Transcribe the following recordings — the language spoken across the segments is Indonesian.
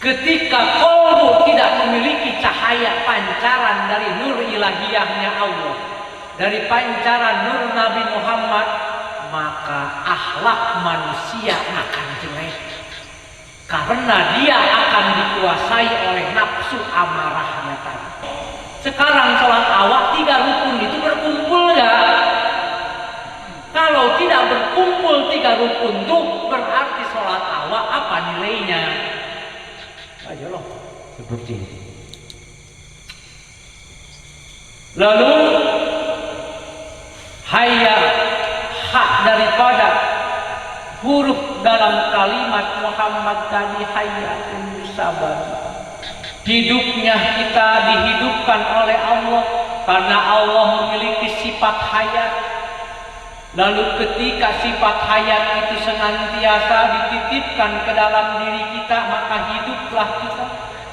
Ketika qalbu tidak memiliki cahaya pancaran dari nur ilahiyahnya Allah, dari pancaran nur Nabi Muhammad, maka akhlak manusia akan jelek. Karena dia akan dikuasai oleh nafsu amarahnya tadi. Sekarang sholat awal 3 rukun itu berkumpul nggak? Kalau tidak berkumpul 3 rukun itu berarti sholat awal apa nilainya? Aja loh seperti ini. Lalu hayya hak daripada huruf dalam kalimat Muhammad tadi hayatun sabar. Hidupnya kita dihidupkan oleh Allah karena Allah memiliki sifat hayat. Lalu ketika sifat hayat itu senantiasa dititipkan ke dalam diri kita, maka hiduplah kita.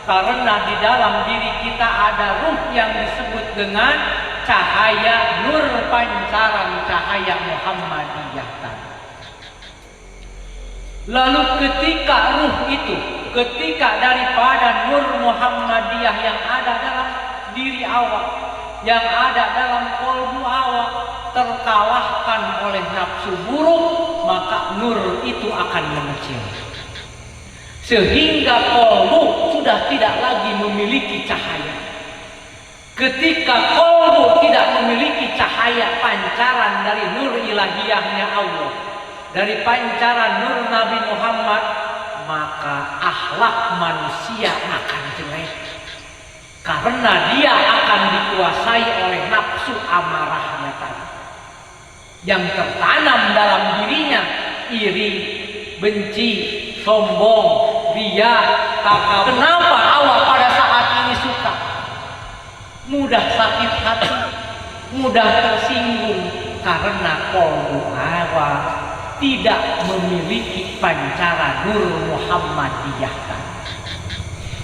Karena di dalam diri kita ada ruh yang disebut dengan cahaya nur pancaran cahaya Muhammadiyah tadi. Lalu ketika ruh itu, ketika daripada nur Muhammadiyah yang ada dalam diri awak, yang ada dalam kolbu awak terkalahkan oleh nafsu buruk, maka nur itu akan mengecil. Sehingga kolbu sudah tidak lagi memiliki cahaya. Ketika kolbu tidak memiliki cahaya pancaran dari nur ilahiyahnya Allah, dari pancaran nur Nabi Muhammad, maka akhlak manusia akan jelek. Karena dia akan dikuasai oleh nafsu amarahnya tadi, yang tertanam dalam dirinya iri, benci, sombong, ria, takabur. Kenapa awak pada saat ini suka? Mudah sakit hati, mudah tersinggung karena kolbu awak tidak memiliki pancaran nur Muhammadiyah tadi.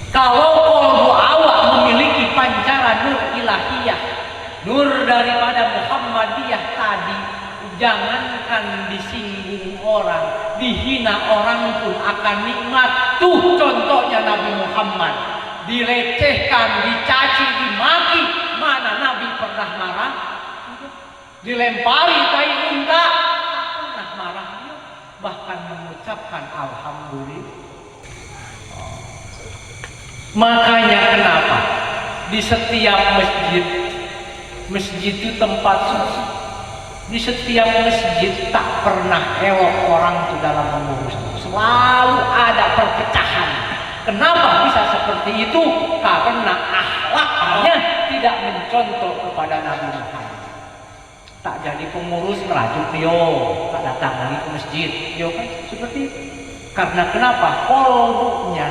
Kalau kolbu awak memiliki pancaran nur ilahiyah, nur daripada Muhammadiyah tadi, jangankan disinggung orang, dihina orang pun akan nikmat. Tuh contohnya Nabi Muhammad, dilecehkan, dicaci, dimaki, mana Nabi pernah marah? Dilempari tai unta, pernah marah, bahkan mengucapkan alhamdulillah. Makanya kenapa di setiap masjid itu tempat suci, di setiap masjid tak pernah elok orang itu dalam mengurus, selalu ada perpecahan. Kenapa bisa seperti itu? Karena akhlaknya tidak mencontoh kepada Nabi Muhammad. Tak jadi pengurus merajuk yo, tak datang lagi ke masjid yo, kan seperti itu. Karena kenapa? Kolbunya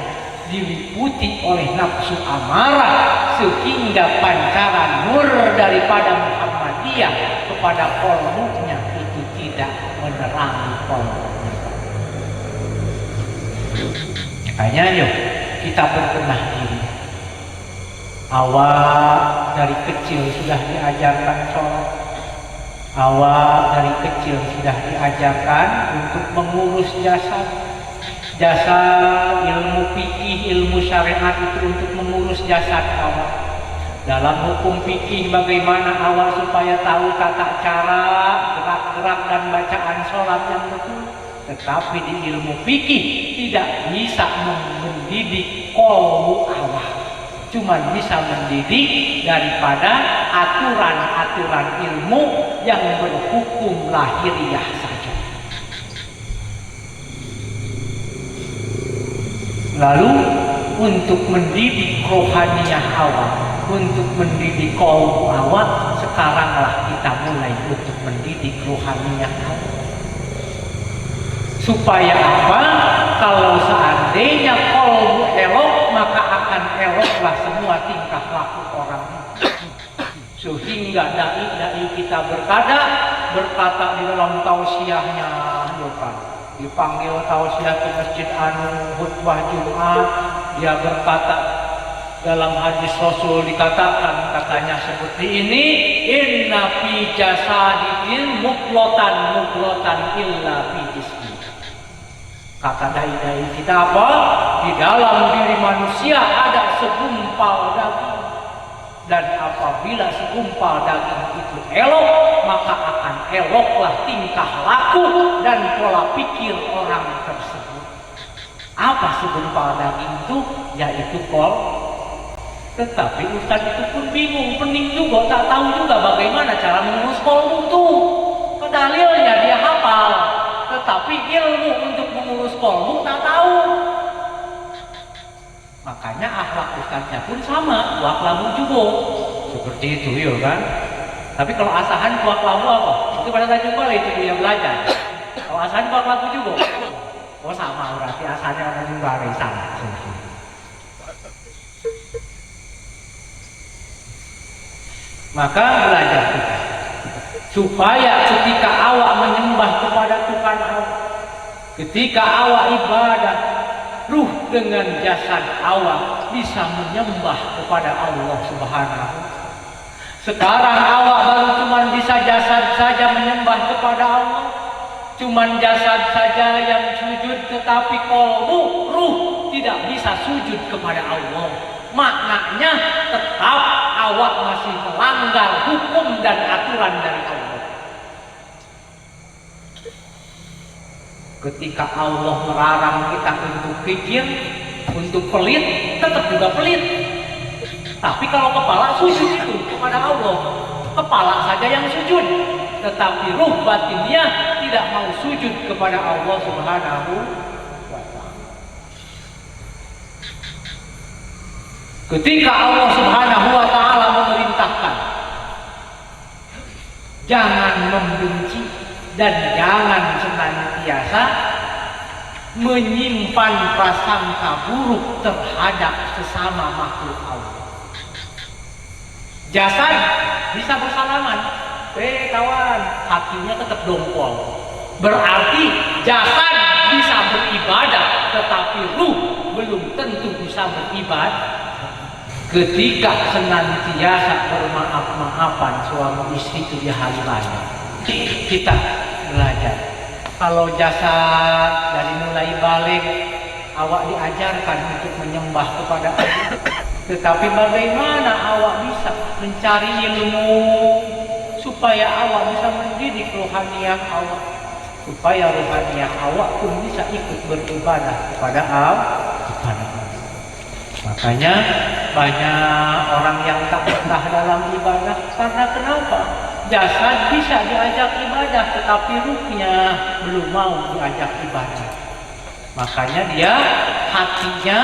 diliputi oleh nafsu amarah, sehingga pancaran nur daripada Muhammadiyah kepada kolbunya itu tidak menerangi kolbunya. Makanya yuk kita berbenah diri. Awak dari kecil sudah diajarkan sholat, awak dari kecil sudah diajarkan untuk mengurus jasad. Jasa ilmu fikih, ilmu syariat itu untuk mengurus jasad awak. Dalam hukum fikih bagaimana awak supaya tahu tata cara, gerak-gerak dan bacaan sholat yang betul. Tetapi di ilmu fikih tidak bisa mendidik kolbu awak, cuma bisa mendidik daripada aturan-aturan ilmu yang berhukum lahiriah saja. Lalu untuk mendidik rohaniah awak, untuk mendidik kolbu awak, sekaranglah kita mulai untuk mendidik rohaniah awak. Supaya apa? Kalau seandainya kolbu elok, maka akan eloklah semua tingkah laku orang. Sehingga dai-dai kita berkata di dalam tausiahnya, dipanggil tausiah ke Masjid Anu khutbah Jumat, dia berkata dalam hadis Rasul dikatakan, katanya seperti ini, inna fi jasadil muklotan illa fi jismi. Kata dai-dai kita apa? Di dalam diri manusia ada segumpal daging, dan apabila segumpal daging itu elok, maka akan eloklah tingkah laku dan pola pikir orang tersebut. Apa segumpal daging itu? Yaitu kol. Tetapi ustaz itu pun bingung, pening juga, tak tahu juga bagaimana cara mengurus kolbu itu. Dalilnya dia hafal, tetapi ilmu untuk mengurus kolbu tak tahu. Makanya akhlak ustaznya pun sama, buah labu juga. Seperti itu ya kan. Tapi kalau asahan buah labu apa? Itu pada saya jumpa itu dia belajar. Kalau asahan buah labu juga. Oh sama, berarti asalnya ada juga sama. Maka belajar kita, supaya ketika awak menyembah kepada Tuhan awak, ketika awak ibadah, ruh dengan jasad awak bisa menyembah kepada Allah Subhanahu. Sekarang awak baru cuma bisa jasad saja menyembah kepada Allah, cuman jasad saja yang sujud, tetapi kolbu, ruh tidak bisa sujud kepada Allah. Maknanya tetap awak masih melanggar hukum dan aturan dari Allah. Ketika Allah melarang kita untuk pikir, untuk pelit, tetap juga pelit. Tapi kalau kepala sujud itu kepada Allah, kepala saja yang sujud, tetapi ruh batinnya tidak mau sujud kepada Allah Subhanahu wa ta'ala. Ketika Allah Subhanahu wa ta'ala memerintahkan jangan membenci dan jangan senantiasa menyimpan prasangka buruk terhadap sesama makhluk Allah. Jasad bisa bersalaman, kawan, hatinya tetap dongkol. Berarti jasad bisa beribadah, tetapi ruh belum tentu bisa beribadah. Ketika senantiasa bermaaf-maafan suami istri itu di hari raya, kita belajar. Kalau jasad dari mulai balik awak diajarkan untuk menyembah kepada Allah, tetapi bagaimana awak bisa mencari ilmu supaya awak bisa mendidik rohaniah awak, supaya rohaniah awak pun bisa ikut beribadah kepada Allah. Makanya banyak orang yang tak betah dalam ibadah karena kenapa? Jasad bisa diajak ibadah, tetapi ruhnya belum mau diajak ibadah. Makanya dia hatinya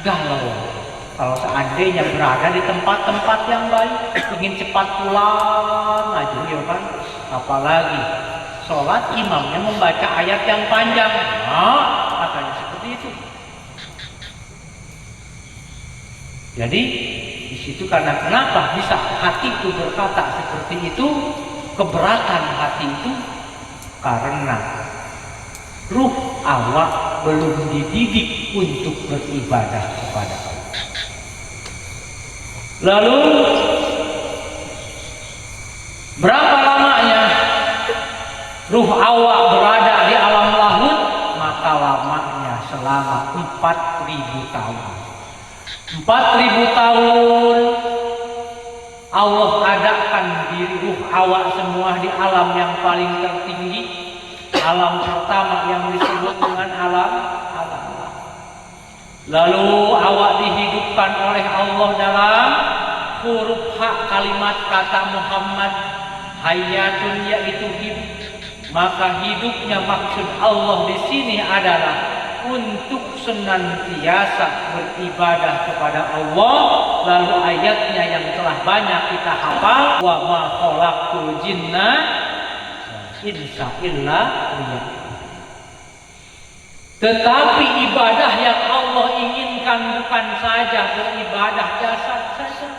galau. Kalau seandainya berada di tempat-tempat yang baik, ingin cepat pulang aja, ya kan? Apalagi sholat imamnya membaca ayat yang panjang, katanya seperti itu. Jadi di situ karena kenapa bisa hati itu berkata seperti itu, keberatan hati itu karena ruh awak belum dididik untuk beribadah kepada Allah. Lalu berapa lamanya ruh awak berada di alam lahut? Maka lamanya selama 4.000 tahun. 4.000 tahun Allah adakan diri ruh awak semua di alam yang paling tertinggi, alam pertama yang disebut dengan alam. Lalu awak dihidupkan oleh Allah dalam huruf hak kalimat kata Muhammad, hayatun, yaitu hidup. Maka hidupnya maksud Allah di sini adalah untuk senantiasa beribadah kepada Allah. Lalu ayatnya yang telah banyak kita hafal, wa ma khalaqtul jinna insa illa liya'budun. Tetapi ibadah yang Allah inginkan bukan saja beribadah jasad saja,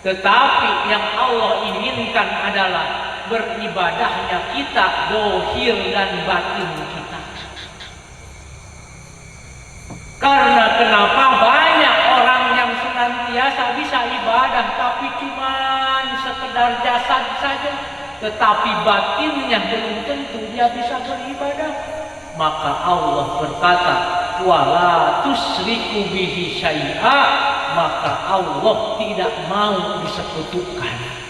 tetapi yang Allah inginkan adalah beribadahnya kita dohir dan batin kita. Karena kenapa banyak orang yang senantiasa bisa ibadah tapi cuman sekedar jasad saja, tetapi batinnya belum tentu dia bisa beribadah. maka Allah berkata, wala tusyriku bihi syai'a, maka Allah tidak mau disekutukan.